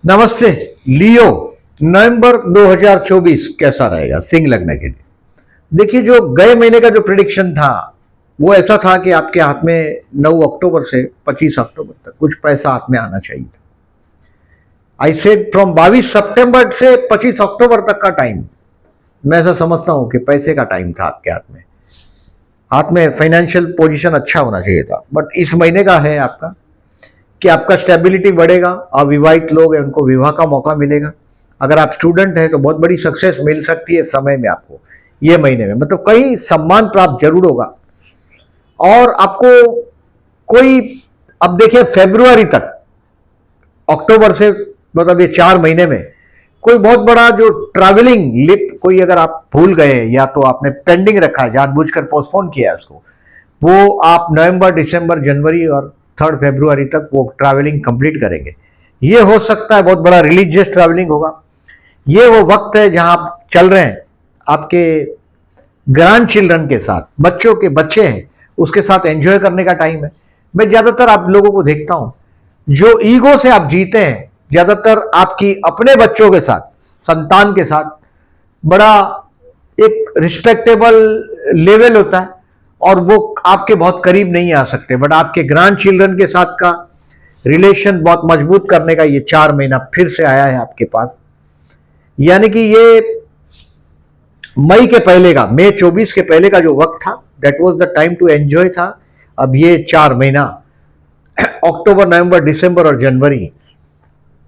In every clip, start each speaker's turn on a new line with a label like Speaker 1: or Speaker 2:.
Speaker 1: नमस्ते। लियो, नवंबर 2024 कैसा रहेगा सिंह लग्न के लिए? देखिए, जो गए महीने का जो प्रिडिक्शन था वो ऐसा था कि आपके हाथ में 9 अक्टूबर से 25 अक्टूबर तक कुछ पैसा हाथ में आना चाहिए था। आई सेड फ्रॉम 22 सितंबर से 25 अक्टूबर तक का टाइम, मैं ऐसा समझता हूं कि पैसे का टाइम था आपके हाथ में फाइनेंशियल पोजीशन अच्छा होना चाहिए था। बट इस महीने का है आपका कि आपका स्टेबिलिटी बढ़ेगा, अविवाहित लोग हैं उनको विवाह का मौका मिलेगा। अगर आप स्टूडेंट हैं तो बहुत बड़ी सक्सेस मिल सकती है समय में आपको, ये महीने में मतलब कई सम्मान प्राप्त जरूर होगा। और आपको कोई, अब देखिए फरवरी तक, अक्टूबर से मतलब ये 4 महीने में कोई बहुत बड़ा जो ट्रैवलिंग लिप कोई अगर आप भूल गए या तो आपने पेंडिंग रखा है, जानबूझकर पोस्टपोन किया है उसको, वो आप नवंबर, दिसंबर, जनवरी और 3 फरवरी तक वो ट्रैवलिंग कंप्लीट करेंगे। ये हो सकता है बहुत बड़ा रिलीजियस ट्रैवलिंग होगा। ये वो वक्त है जहां आप चल रहे हैं, आपके ग्रैंड चिल्ड्रन के साथ, बच्चों के बच्चे हैं उसके साथ एंजॉय करने का टाइम है। मैं ज्यादातर आप लोगों को देखता हूं जो ईगो से आप जीते हैं, ज्यादातर आपकी अपने बच्चों के साथ, संतान के साथ बड़ा एक रिस्पेक्टेबल लेवल होता है और वो आपके बहुत करीब नहीं आ सकते, बट आपके ग्रैंड चिल्ड्रन के साथ का रिलेशन बहुत मजबूत करने का ये 4 महीना फिर से आया है आपके पास। यानी कि ये मई के पहले का, मई 24 के पहले का जो वक्त था, that was the time to enjoy था। अब ये 4 महीना अक्टूबर, नवंबर, दिसंबर और जनवरी,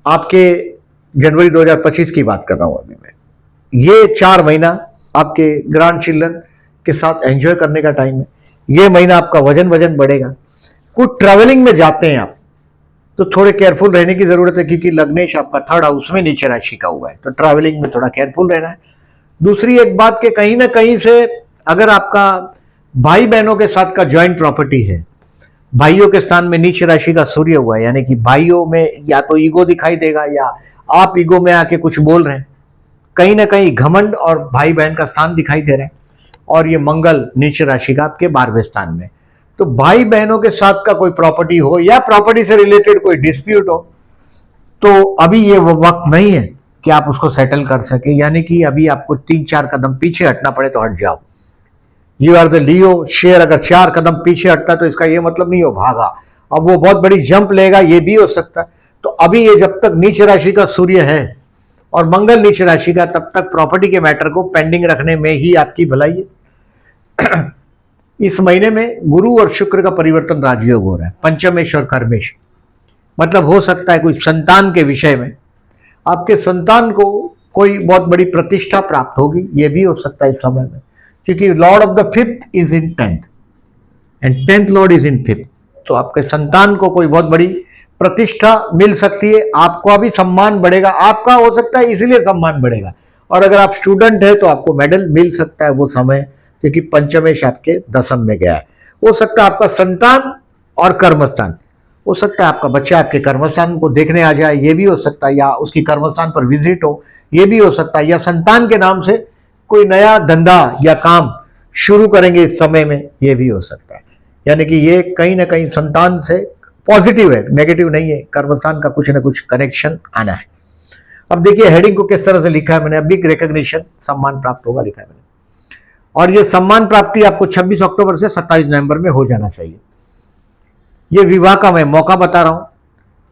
Speaker 1: आपके जनवरी 2025 की बात कर रहा हूं अभी मैं, ये 4 महीना आपके ग्रैंड चिल्ड्रन के साथ एंजॉय करने का टाइम है। ये महीना आपका वजन वजन बढ़ेगा। कुछ ट्रैवलिंग में जाते हैं आप तो थोड़े केयरफुल रहने की जरूरत है, क्योंकि लग्नेश आपका 3rd हाउस में नीचे राशि का हुआ है, तो ट्रैवलिंग में थोड़ा केयरफुल रहना है। दूसरी एक बात कि कहीं ना कहीं से अगर आपका भाई बहनों के साथ का ज्वाइंट प्रॉपर्टी है, भाइयों के स्थान में नीच राशि का सूर्य हुआ है, यानी कि भाइयों में या तो ईगो दिखाई देगा या आप ईगो में आके कुछ बोल रहे हैं, कहीं ना कहीं घमंड और भाई बहन का स्थान दिखाई दे रहे हैं। और ये मंगल नीच राशि का आपके 12वें स्थान में, तो भाई बहनों के साथ का कोई प्रॉपर्टी हो या प्रॉपर्टी से रिलेटेड कोई डिस्प्यूट हो, तो अभी ये वो वक्त नहीं है कि आप उसको सेटल कर सके। यानी कि अभी आपको 3-4 कदम पीछे हटना पड़े तो हट जाओ। You are the Leo. शेयर अगर 4 कदम पीछे हटता तो इसका ये मतलब नहीं हो भागा, अब वो बहुत बड़ी जंप लेगा, ये भी हो सकता है। तो अभी ये जब तक नीच राशि का सूर्य है और मंगल नीच राशि का, तब तक प्रॉपर्टी के मैटर को पेंडिंग रखने में ही आपकी भलाई है। इस महीने में गुरु और शुक्र का परिवर्तन राजयोग हो रहा है, पंचमेश और कर्मेश, मतलब हो सकता है कोई संतान के विषय में आपके संतान को कोई बहुत बड़ी प्रतिष्ठा प्राप्त होगी, यह भी हो सकता है इस समय में, क्योंकि Lord of the 5th is in 10th and 10th Lord is in 5th। तो आपके संतान को कोई बहुत बड़ी प्रतिष्ठा मिल सकती है, आपका भी सम्मान बढ़ेगा, आपका हो सकता है इसलिए सम्मान बढ़ेगा। और अगर आप स्टूडेंट है तो आपको मेडल मिल सकता है वो समय, क्योंकि पंचमेश आपके दशम में गया है। हो सकता है आपका संतान और कर्मस्थान, हो सकता है आपका बच्चा आपके कर्मस्थान को देखने आ जाए, ये भी हो सकता है, या उसकी कर्मस्थान पर विजिट हो, ये भी हो सकता है, या संतान के नाम से कोई नया धंधा या काम शुरू करेंगे इस समय में, ये भी हो सकता है। यानी कि ये कहीं ना कहीं संतान से पॉजिटिव है, नेगेटिव नहीं है, कर्मस्थान का कुछ ना कुछ कनेक्शन आना है। अब देखिए हेडिंग को किस तरह से लिखा है मैंने, बिग रिकॉग्निशन, सम्मान प्राप्त होगा लिखा है मैंने। और ये सम्मान प्राप्ति आपको 26 अक्टूबर से 27 नवंबर में हो जाना चाहिए। ये विवाह का मैं मौका बता रहा हूं।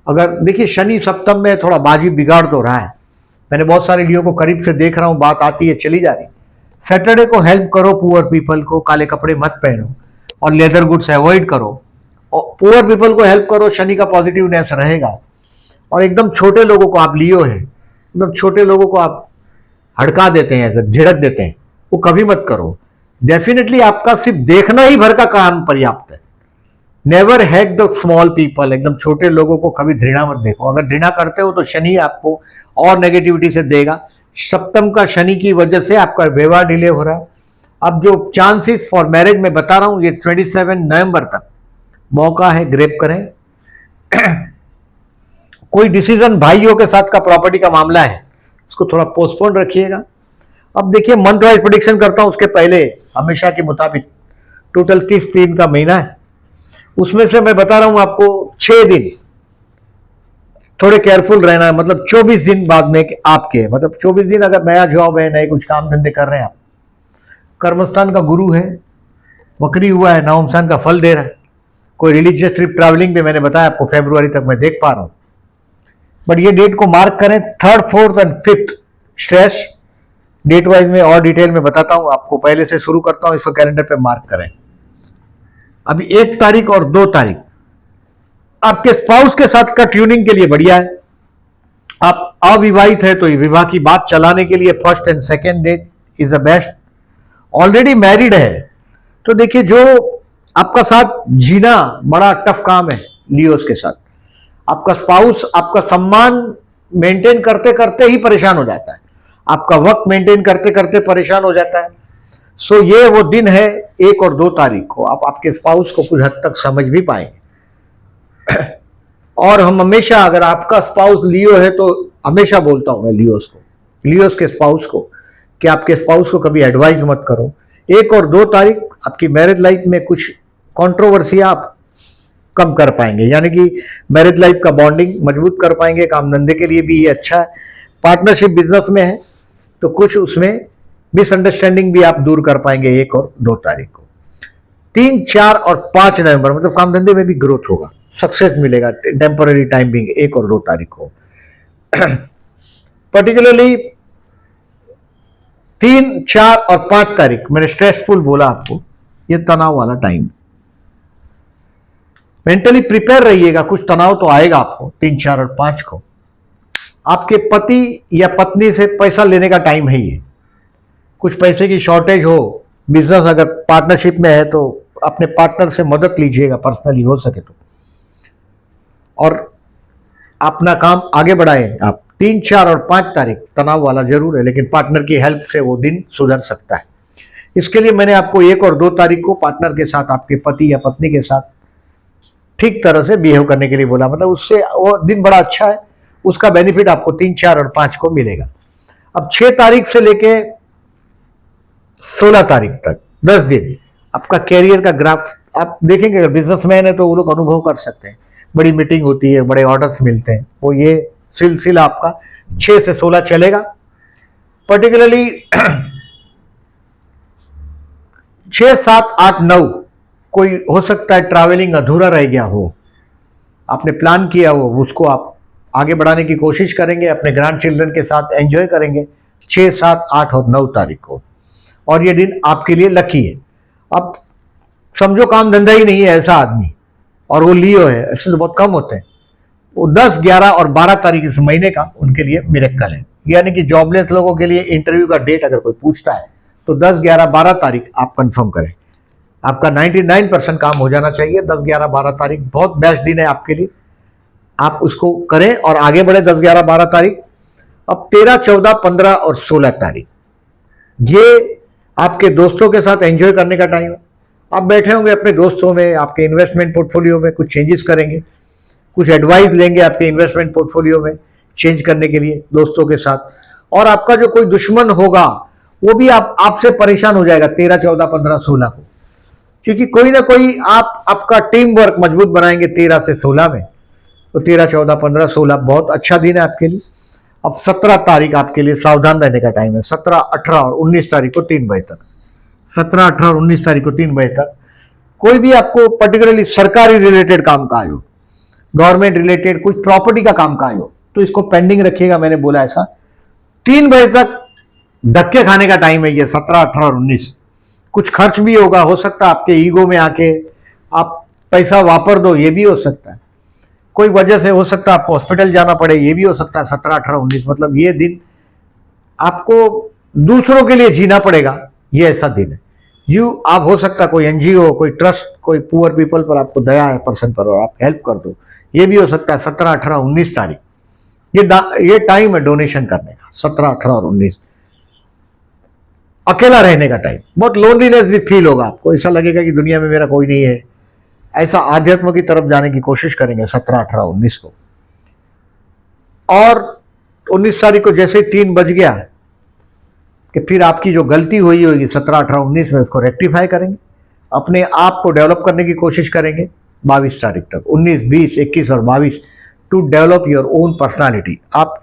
Speaker 1: अगर देखिए शनि सप्तम में थोड़ा बाजी बिगाड़ तो रहा है, मैंने बहुत सारे लियो को करीब से देख रहा हूं, बात आती है चली जा रही। सैटरडे को हेल्प करो पुअर पीपल को, काले कपड़े मत पहनो और लेदर गुड्स अवॉइड करो, और पुअर पीपल को हेल्प करो, शनि का पॉजिटिवनेस रहेगा। और एकदम छोटे लोगों को, आप लियो है, एकदम छोटे लोगों को आप हड़का देते हैं, अगर झिड़क देते हैं, वो कभी मत करो। डेफिनेटली आपका सिर्फ देखना ही भर का काम पर्याप्त है। Never hack the small people, एकदम छोटे लोगों को कभी घृणा मत देखो। अगर घृणा करते हो तो शनि आपको और नेगेटिविटी से देगा। सप्तम का शनि की वजह से आपका विवाह डिले हो रहा है। अब जो चांसेस फॉर मैरिज में बता रहा हूं, ये 27 नवंबर तक मौका है, ग्रेप करें। कोई डिसीजन भाइयों के साथ का प्रॉपर्टी का मामला है, उसको थोड़ा पोस्टपोन रखिएगा। अब देखिए मंथ वाइज प्रेडिक्शन करता हूं, उसके पहले हमेशा के मुताबिक टोटल 30 दिन का महीना है, उसमें से मैं बता रहा हूं आपको 6 दिन थोड़े केयरफुल रहना है। मतलब 24 दिन बाद में आपके, मतलब 24 दिन अगर नया जॉब है, नए कुछ काम धंधे कर रहे हैं आप, कर्मस्थान का गुरु है, वक्री हुआ है, नवमस्थान का फल दे रहा है। कोई रिलीजियस ट्रिप ट्रैवलिंग भी मैंने बताया आपको फरवरी तक मैं देख पा रहा हूं। बट ये डेट को मार्क करें, 3rd, 4th and 5th stress date wise में और डिटेल में बताता हूं आपको। पहले से शुरू करता हूं, इसको कैलेंडर पे मार्क करें। अभी 1 तारीख और 2 तारीख आपके स्पाउस के साथ का ट्यूनिंग के लिए बढ़िया है। आप अविवाहित है तो विवाह की बात चलाने के लिए 1st and 2nd date is the best. Already married है तो देखिए, जो आपका साथ जीना बड़ा टफ काम है लियोस के साथ। आपका स्पाउस आपका सम्मान मेंटेन करते करते ही परेशान हो जाता है, आपका वक्त मेंटेन करते करते परेशान हो जाता है। सो ये वो दिन है 1 और 2 तारीख को आप आपके स्पाउस को कुछ हद तक समझ भी पाएंगे। और हम हमेशा, अगर आपका स्पाउस लियो है तो हमेशा बोलता हूं मैं लियोस के स्पाउस को कि आपके स्पाउस को कभी एडवाइस मत करो। 1 और 2 तारीख आपकी मैरिज लाइफ में कुछ कंट्रोवर्सी आप कम कर पाएंगे, यानी कि मैरिज लाइफ का बॉन्डिंग मजबूत कर पाएंगे। काम धंधे के लिए भी ये अच्छा है। पार्टनरशिप बिजनेस में है तो कुछ उसमें मिसअंडरस्टैंडिंग भी आप दूर कर पाएंगे 1 और 2 तारीख को। 3, 4 और 5 नवंबर मतलब काम धंधे में भी ग्रोथ होगा, सक्सेस मिलेगा टेम्पररी टाइम बिंग 1 और 2 तारीख को। पर्टिकुलरली 3, 4 और 5 तारीख मैंने स्ट्रेसफुल बोला आपको, ये तनाव वाला टाइम। मेंटली प्रिपेयर रहिएगा, कुछ तनाव तो आएगा आपको 3, 4 और 5 को। आपके पति या पत्नी से पैसा लेने का टाइम है ये। कुछ पैसे की शॉर्टेज हो, बिजनेस अगर पार्टनरशिप में है तो अपने पार्टनर से मदद लीजिएगा पर्सनली हो सके तो, और अपना काम आगे बढ़ाएं आप। 3, 4 और 5 तारीख तनाव वाला जरूर है, लेकिन पार्टनर की हेल्प से वो दिन सुधर सकता है। इसके लिए मैंने आपको 1 और 2 तारीख को पार्टनर के साथ, आपके पति या पत्नी के साथ ठीक तरह से बिहेव करने के लिए बोला। मतलब उससे वो दिन बड़ा अच्छा है, उसका बेनिफिट आपको 3, 4 और 5 को मिलेगा। अब 6 तारीख से लेके 16 तारीख तक 10 दिन आपका कैरियर का ग्राफ आप देखेंगे। अगर बिजनेसमैन है तो वो लोग अनुभव कर सकते हैं, बड़ी मीटिंग होती है, बड़े ऑर्डर्स मिलते हैं। वो ये सिलसिला आपका 6 से 16 चलेगा। पर्टिकुलरली 6, 7, 8, 9 कोई हो सकता है ट्रैवलिंग अधूरा रह गया हो, आपने प्लान किया हो, उसको आप आगे बढ़ाने की कोशिश करेंगे, अपने ग्रैंड चिल्ड्रन के साथ एंजॉय करेंगे 6, 7, 8 और 9 तारीख को। और ये दिन आपके लिए लकी है। अब समझो काम धंधा ही नहीं है ऐसा आदमी और वो लियो है, ऐसे तो बहुत कम होते हैं। वो 10, 11 और 12 तारीख इस महीने का उनके लिए मिरेकल है। यानी कि जॉबलेस लोगों के लिए इंटरव्यू का डेट अगर कोई पूछता है तो 10, 11, 12 तारीख आप कंफर्म करें। आपका 99% काम हो जाना चाहिए। 10, 11, 12 तारीख बहुत बेस्ट दिन है आपके लिए, आप उसको करें और आगे बढ़े। 10, 11, 12 तारीख। अब 13, 14, 15 और 16 तारीख ये आपके दोस्तों के साथ एंजॉय करने का टाइम है। आप बैठे होंगे अपने दोस्तों में, आपके इन्वेस्टमेंट पोर्टफोलियो में कुछ चेंजेस करेंगे, कुछ एडवाइस लेंगे आपके इन्वेस्टमेंट पोर्टफोलियो में चेंज करने के लिए दोस्तों के साथ। और आपका जो कोई दुश्मन होगा वो भी आपसे परेशान हो जाएगा 13, 14, 15, 16 को, क्योंकि कोई ना कोई आपका टीम वर्क मजबूत बनाएंगे 13 से 16 में। तो 13, 14, 15, 16 बहुत अच्छा दिन है आपके लिए। अब 17 तारीख आपके लिए सावधान रहने का टाइम है। 17, 18 और 19 तारीख को 3 बजे तक, 17, 18 और 19 तारीख को 3 बजे तक कोई भी आपको पर्टिकुलरली सरकारी रिलेटेड काम काज हो, गवर्नमेंट रिलेटेड कुछ प्रॉपर्टी का काम काज हो, तो इसको पेंडिंग रखिएगा। मैंने बोला ऐसा 3 बजे तक धक्के खाने का टाइम है ये 17, 18 और 19। कुछ खर्च भी होगा, हो सकता है आपके ईगो में आके आप पैसा वापर दो, ये भी हो सकता है। कोई वजह से हो सकता है आपको हॉस्पिटल जाना पड़े, ये भी हो सकता है। 17, 18, 19 मतलब ये दिन आपको दूसरों के लिए जीना पड़ेगा, ये ऐसा दिन है। आप हो सकता है कोई एनजीओ, कोई ट्रस्ट, कोई पुअर पीपल पर आपको दया है पर्सन पर और आप हेल्प कर दो, ये भी हो सकता है। 17, 18, 19 तारीख ये टाइम है डोनेशन करने का। 17, 18 और 19 अकेला रहने का टाइम। बहुत लोनलीनेस भी फील होगा आपको, ऐसा लगेगा कि दुनिया में मेरा कोई नहीं है। ऐसा आध्यात्म की तरफ जाने की कोशिश करेंगे 17, 18, 19 को। और 19 तारीख को जैसे 3 बज गया कि फिर आपकी जो गलती हुई होगी 17, 18, 19 में उसको रेक्टिफाई करेंगे, अपने आप को डेवलप करने की कोशिश करेंगे 22 तारीख तक। 19, 20, 21 और 22 to develop your own personality. आप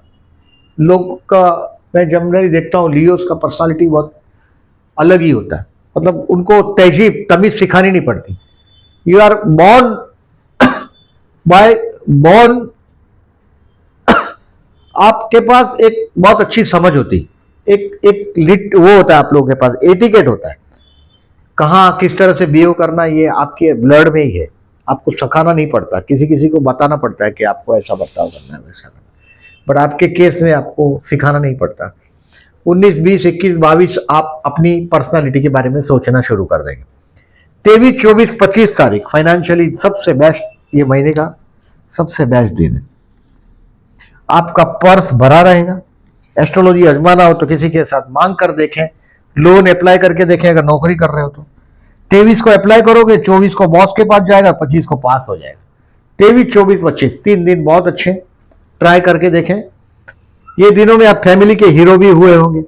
Speaker 1: लोग का, मैं जनरली देखता हूँ लियोस का पर्सनालिटी बहुत अलग ही होता है, मतलब उनको तहजीब तमीज सिखानी नहीं पड़ती। You are born by born, आपके पास एक बहुत अच्छी समझ होती, एक लिट वो होता है, आप लोगों के पास एटिकेट होता है, कहाँ किस तरह से बिहेव करना, ये आपके ब्लड में ही है। आपको सिखाना नहीं पड़ता, किसी किसी को बताना पड़ता है कि आपको ऐसा बर्ताव करना है, वैसा करना है, बट आपके केस में आपको सिखाना नहीं पड़ता। 19, 20, 21, 22 आप अपनी पर्सनालिटी के बारे में सोचना शुरू कर देंगे। 23, 24, 25 तारीख फाइनेंशियली सबसे बेस्ट, ये महीने का सबसे बेस्ट दिन है। आपका पर्स भरा रहेगा। एस्ट्रोलॉजी आजमाना हो तो किसी के साथ मांग कर देखें, लोन अप्लाई करके देखें अगर नौकरी कर रहे हो तो। 23 को अप्लाई करोगे, 24 को बॉस के पास जाएगा, 25 को पास हो जाएगा। 23, 24, 25 3 दिन बहुत अच्छे, ट्राई करके देखें। ये दिनों में आप फैमिली के हीरो भी हुए होंगे,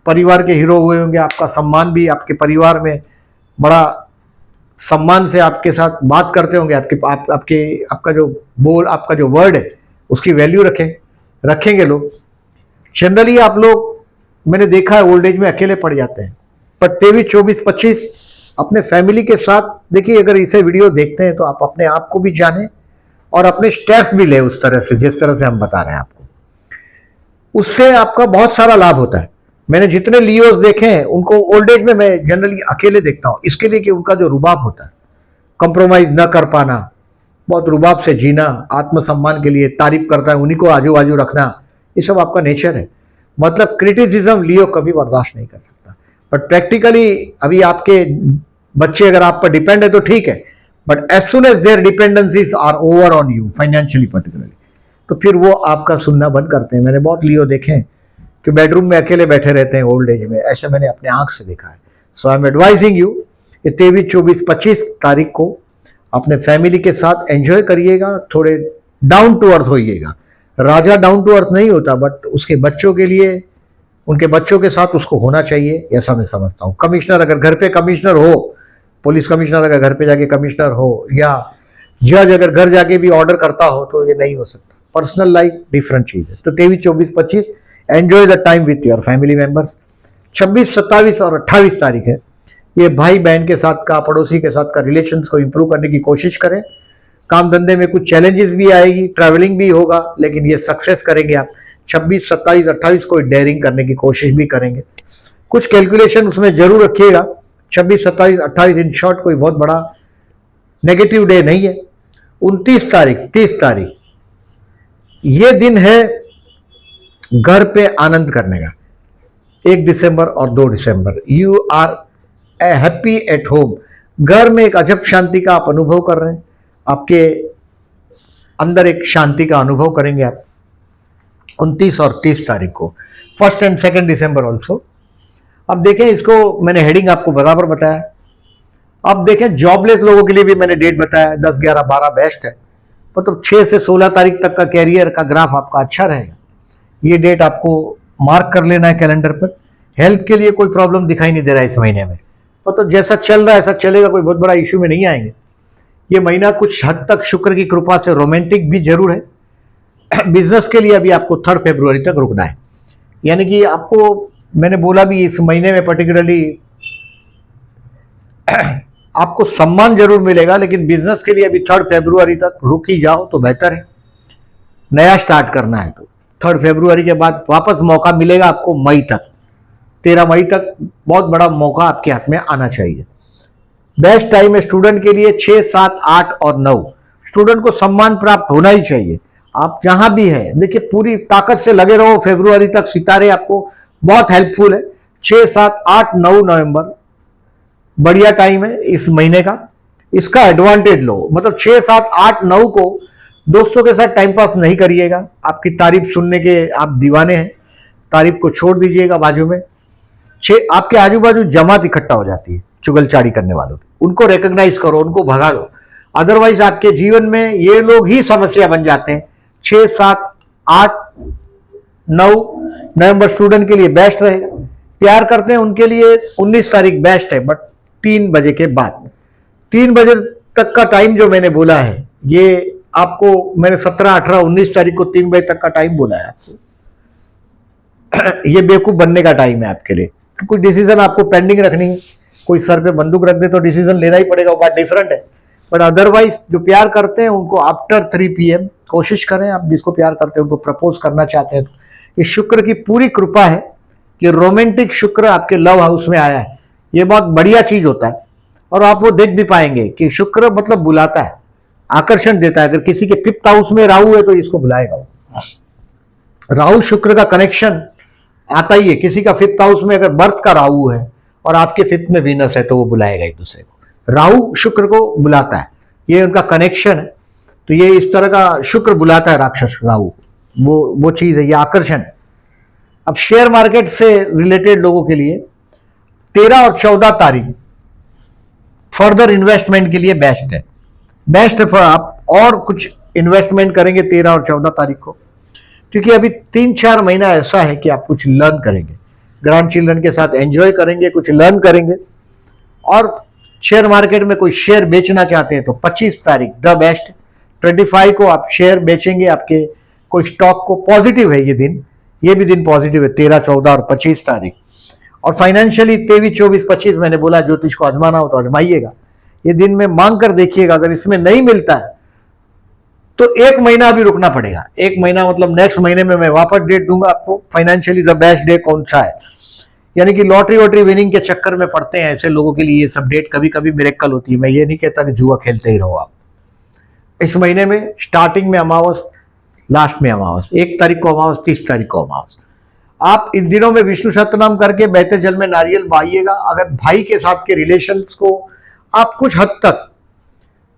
Speaker 1: परिवार के हीरो हुए होंगे। आपका सम्मान भी आपके परिवार में बड़ा सम्मान से आपके साथ बात करते होंगे। आपका जो बोल, आपका जो वर्ड है उसकी वैल्यू रखेंगे लोग। जनरली आप लोग, मैंने देखा है ओल्ड एज में अकेले पड़ जाते हैं, पर 23, 24, 25 अपने फैमिली के साथ देखिए। अगर इसे वीडियो देखते हैं तो आप अपने आप को भी जाने और अपने स्टेप्स भी ले उस तरह से जिस तरह से हम बता रहे हैं आपको, उससे आपका बहुत सारा लाभ होता है। मैंने जितने लियोस देखे हैं उनको ओल्ड एज में मैं जनरली अकेले देखता हूं, इसके लिए कि उनका जो रुबाब होता है, कंप्रोमाइज न कर पाना, बहुत रुबाब से जीना, आत्मसम्मान के लिए तारीफ करता है, उन्हीं को आजू बाजू रखना, ये सब आपका नेचर है। मतलब क्रिटिसिज्म लियो कभी बर्दाश्त नहीं कर सकता। बट प्रैक्टिकली अभी आपके बच्चे अगर आप पर डिपेंड है तो ठीक है, but as soon as there dependencies are over on you financially particularly, तो फिर वो आपका सुनना बंद करते हैं। मैंने बहुत लियो देखे हैं कि बेडरूम में अकेले बैठे रहते हैं ओल्ड एज में, ऐसे मैंने अपने आंख से देखा है। सो आई एम एडवाइजिंग यू कि 23, 24, 25 तारीख को अपने फैमिली के साथ एंजॉय करिएगा, थोड़े डाउन टू अर्थ होइएगा। राजा डाउन टू अर्थ नहीं होता, बट उसके बच्चों के लिए, उनके बच्चों के साथ उसको होना चाहिए, ऐसा मैं समझता हूँ। कमिश्नर अगर घर पे कमिश्नर हो, पुलिस कमिश्नर अगर घर पे जाके कमिश्नर हो, या जज अगर घर जाके भी ऑर्डर करता हो, तो ये नहीं हो सकता। पर्सनल लाइफ डिफरेंट चीज है। तो 23, 24, 25 enjoy the time with your family members. 26, 27 और 28 तारीख है, ये भाई बहन के साथ का, पड़ोसी के साथ का रिलेशंस को इंप्रूव करने की कोशिश करें। काम धंधे में कुछ चैलेंजेस भी आएगी, ट्रैवलिंग भी होगा, लेकिन ये सक्सेस करेंगे आप। 26, 27, 28 को डेयरिंग करने की कोशिश भी करेंगे। कुछ कैलकुलेशन उसमें जरूर रखिएगा। 26, 27, 28 इन शॉर्ट कोई बहुत बड़ा नेगेटिव डे नहीं है। 29 तारीख, 30 तारीख, ये दिन है घर पे आनंद करने का। 1 दिसंबर और 2 दिसंबर, you are happy at home. घर में एक अजब शांति का आप अनुभव कर रहे हैं, आपके अंदर एक शांति का अनुभव करेंगे आप। 29 और 30 तारीख को, 1 एंड 2 दिसंबर ऑल्सो। अब देखें, इसको मैंने हेडिंग आपको बराबर बताया। अब देखें, जॉबलेस लोगों के लिए भी मैंने डेट बताया, 10, 11, 12 बेस्ट है। मतलब 6 से 16 तारीख तक का कैरियर का ग्राफ आपका अच्छा रहेगा। ये डेट आपको मार्क कर लेना है कैलेंडर पर। हेल्थ के लिए कोई प्रॉब्लम दिखाई नहीं दे रहा है इस महीने में, मतलब जैसा चल रहा है ऐसा चलेगा, कोई बहुत बड़ा इश्यू में नहीं आएंगे। ये महीना कुछ हद तक शुक्र की कृपा से रोमांटिक भी जरूर है। बिजनेस के लिए अभी आपको 3 फरवरी तक रुकना है, यानी कि आपको मैंने बोला भी इस महीने में पर्टिकुलरली आपको सम्मान जरूर मिलेगा, लेकिन बिजनेस के लिए अभी 3 फरवरी तक रुक ही जाओ तो बेहतर है। नया स्टार्ट करना है तो 3 फरवरी के बाद वापस मौका मिलेगा आपको मई तक, 13 मई तक बहुत बड़ा मौका आपके हाथ में आना चाहिए। बेस्ट टाइम है स्टूडेंट के लिए 6, 7, 8 और 9। स्टूडेंट को सम्मान प्राप्त होना ही चाहिए। आप जहां भी है, देखिए पूरी ताकत से लगे रहो फरवरी तक, सितारे आपको बहुत हेल्पफुल है। 6, 7, 8, 9 नवंबर बढ़िया टाइम है इस महीने का, इसका एडवांटेज लो। मतलब 6, 7, 8, 9 को दोस्तों के साथ टाइम पास नहीं करिएगा। आपकी तारीफ सुनने के आप दीवाने हैं, तारीफ को छोड़ दीजिएगा। बाजू में आपके आजू बाजू जमात इकट्ठा हो जाती है चुगलचाड़ी करने वालों की, उनको रिकॉग्नाइज करो, उनको भगा दो। अदरवाइज आपके जीवन में ये लोग ही समस्या बन जाते हैं। 6, 7, 8, 9 नवंबर स्टूडेंट के लिए बेस्ट रहेगा। प्यार करते हैं उनके लिए 19 तारीख बेस्ट है, बट 3 बजे के बाद, 3 बजे तक का टाइम जो मैंने बोला है, ये आपको मैंने 17, 18, 19 तारीख को 3 बजे तक का टाइम बोला है आपको। ये बेवकूफ बनने का टाइम है आपके लिए। कोई डिसीजन आपको पेंडिंग रखनी है, कोई सर पे बंदूक रख दे तो डिसीजन लेना ही पड़ेगा, वो बात डिफरेंट है। बट अदरवाइज जो प्यार करते हैं उनको आफ्टर 3 PM कोशिश करें। आप जिसको प्यार करते हैं उनको प्रपोज करना चाहते हैं तो ये शुक्र की पूरी कृपा है कि रोमांटिक शुक्र आपके लव हाउस में आया है। ये बहुत बढ़िया चीज होता है और आप वो देख भी पाएंगे कि शुक्र मतलब बुलाता है, आकर्षण देता है। अगर किसी के 5th हाउस में राहु है तो इसको बुलाएगा। राहु शुक्र का कनेक्शन आता ही है। किसी का 5th हाउस में अगर बर्थ का राहु है और आपके 5th में वीनस है तो वो बुलाएगा एक दूसरे को। राहु शुक्र को बुलाता है, ये उनका कनेक्शन है। तो ये इस तरह का शुक्र बुलाता है राक्षस राहु, वो चीज है, ये आकर्षण। अब शेयर मार्केट से रिलेटेड लोगों के लिए 13 और 14 तारीख फर्दर इन्वेस्टमेंट के लिए बेस्ट है। बेस्ट है आप और कुछ इन्वेस्टमेंट करेंगे 13 और 14 तारीख को, क्योंकि अभी 3-4 महीना ऐसा है कि आप कुछ लर्न करेंगे, ग्रैंड चिल्ड्रन के साथ एंजॉय करेंगे, कुछ लर्न करेंगे। और शेयर मार्केट में कोई शेयर बेचना चाहते हैं तो 25 तारीख द बेस्ट। 25 को आप शेयर बेचेंगे, आपके कोई स्टॉक को, पॉजिटिव है ये दिन, ये भी दिन पॉजिटिव है 13, 14 और 25 तारीख। और फाइनेंशियली 23, 24, 25 मैंने बोला ज्योतिष को आजमाना हो तो आजमाइएगा। ये दिन में मांग कर देखिएगा, अगर इसमें नहीं मिलता है तो 1 महीना भी रुकना पड़ेगा। 1 महीना मतलब नेक्स्ट महीने में मैं वापस डेट दूंगा आपको फाइनेंशियली द बेस्ट डे कौन सा है। यानी कि लॉटरी वॉटरी विनिंग के चक्कर में पड़ते हैं ऐसे लोगों के लिए ये सब डेट कभी कभी मिरेकल होती है। मैं ये नहीं कहता कि जुआ खेलते ही रहो आप। इस महीने में स्टार्टिंग में अमावस, लास्ट में अमावस, 1 तारीख को अमावस, 30 तारीख को अमावस। आप इन दिनों में विष्णु सहस्त्रनाम करके बहते जल में नारियल बहाइएगा। अगर भाई के साथ के रिलेशंस को आप कुछ हद तक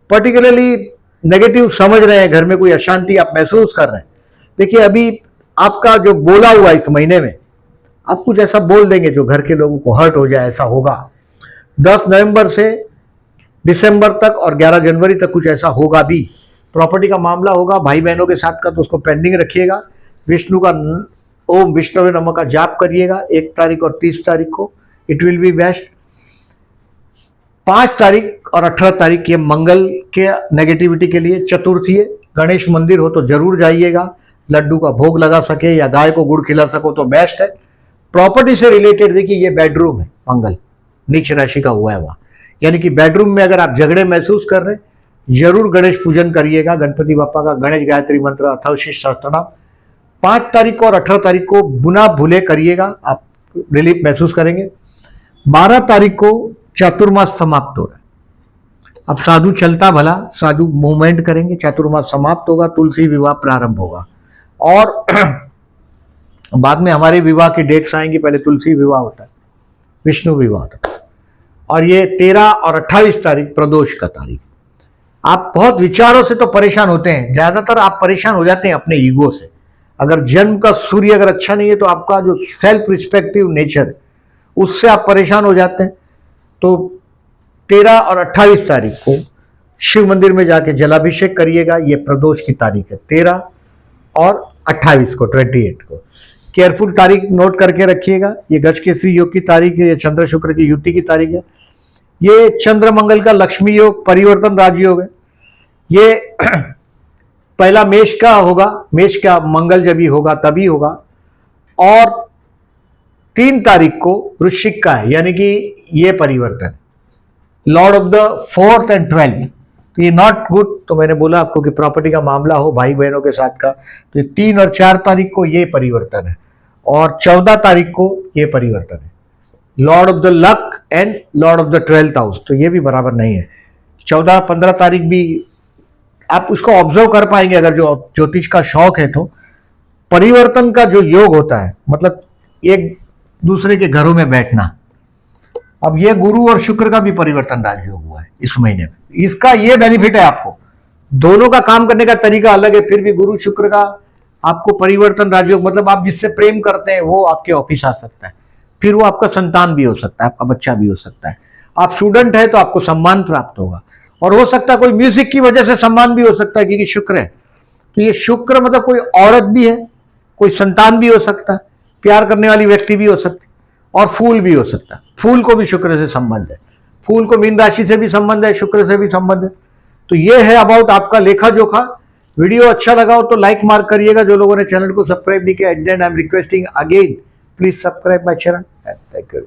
Speaker 1: पर्टिकुलरली नेगेटिव समझ रहे हैं, घर में कोई अशांति आप महसूस कर रहे हैं, देखिए अभी आपका जो बोला हुआ इस महीने में आप कुछ ऐसा बोल देंगे जो घर के लोगों को हर्ट हो जाए, ऐसा होगा। 10 नवंबर से दिसंबर तक और 11 जनवरी तक कुछ ऐसा होगा भी। प्रॉपर्टी का मामला होगा भाई बहनों के साथ का, तो उसको पेंडिंग रखिएगा। विष्णु का ओम विष्णुवे नमः का जाप करिएगा 1 तारीख और 30 तारीख को, इट विल बी बेस्ट। 5 तारीख और 18 तारीख ये मंगल के नेगेटिविटी के लिए चतुर्थी है। गणेश मंदिर हो तो जरूर जाइएगा, लड्डू का भोग लगा सके या गाय को गुड़ खिला सको तो बेस्ट है। प्रॉपर्टी से रिलेटेड देखिए ये बेडरूम है, मंगल नीच राशि का हुआ है वहां, यानी कि बेडरूम में अगर आप झगड़े महसूस कर रहे हैं जरूर गणेश पूजन करिएगा, गणपति बापा का गणेश गायत्री मंत्र अथवा शिष्ट सहस्त्रनाम। 5 तारीख को और 18 तारीख को बुना भूले करिएगा, आप रिलीफ महसूस करेंगे। 12 तारीख को चातुर्मास समाप्त हो रहा है। अब साधु चलता भला, साधु मूवमेंट करेंगे, चातुर्मास समाप्त होगा, तुलसी विवाह प्रारंभ होगा। और बाद में हमारे विवाह की डेट्स आएंगी, पहले तुलसी विवाह होता है, विष्णु विवाह होता है। और ये 13 और 28 तारीख प्रदोष का तारीख। आप बहुत विचारों से तो परेशान होते हैं, ज्यादातर आप परेशान हो जाते हैं अपने ईगो से। अगर जन्म का सूर्य अगर अच्छा नहीं है तो आपका जो सेल्फ रिस्पेक्टिव नेचर है उससे आप परेशान हो जाते हैं। तो 13 और 28 तारीख को शिव मंदिर में जाके जलाभिषेक करिएगा, ये प्रदोष की तारीख है 13 और 28 को, 28 को। केयरफुल तारीख नोट करके रखिएगा, ये गजकेसरी योग की तारीख है, ये चंद्र शुक्र की युति की तारीख है। ये चंद्र मंगल का लक्ष्मी योग परिवर्तन राजयोग है। ये पहला मेष का होगा, मेष का मंगल जब ही होगा तभी होगा। और 3 तारीख को वृश्चिक का है, यानी कि ये परिवर्तन Lord of the 4th and 12th, तो ये नॉट गुड। तो मैंने बोला आपको कि प्रॉपर्टी का मामला हो भाई बहनों के साथ का, तो 3 और 4 तारीख को ये परिवर्तन है और 14 तारीख को ये परिवर्तन है, Lord of the luck and Lord of the 12th house, तो ये भी बराबर नहीं है। 14-15 तारीख भी आप उसको ऑब्जर्व कर पाएंगे अगर जो ज्योतिष का शौक है तो। परिवर्तन का जो योग होता है मतलब एक दूसरे के घरों में बैठना। अब ये गुरु और शुक्र का भी परिवर्तन राजयोग हुआ है इस महीने में, इसका ये बेनिफिट है आपको। दोनों का काम करने का तरीका अलग है, फिर भी गुरु शुक्र का आपको परिवर्तन राजयोग, मतलब आप जिससे प्रेम करते हैं वो आपके ऑफिस आ सकता है, फिर वो आपका संतान भी हो सकता है, आपका बच्चा भी हो सकता है। आप स्टूडेंट है तो आपको सम्मान प्राप्त होगा, और हो सकता है कोई म्यूजिक की वजह से सम्मान भी हो सकता है क्योंकि शुक्र है। तो ये शुक्र मतलब कोई औरत भी है, कोई संतान भी हो सकता है, प्यार करने वाली व्यक्ति भी हो सकती है, और फूल भी हो सकता है। फूल को भी शुक्र से संबंध है, फूल को मीन राशि से भी संबंध है, शुक्र से भी संबंध है। तो ये है अबाउट आपका लेखा जोखा। वीडियो अच्छा लगा हो तो लाइक मार्क करिएगा। जो लोगों ने चैनल को सब्सक्राइब नहीं किया, at the and I am requesting again, please subscribe my channel and thank you.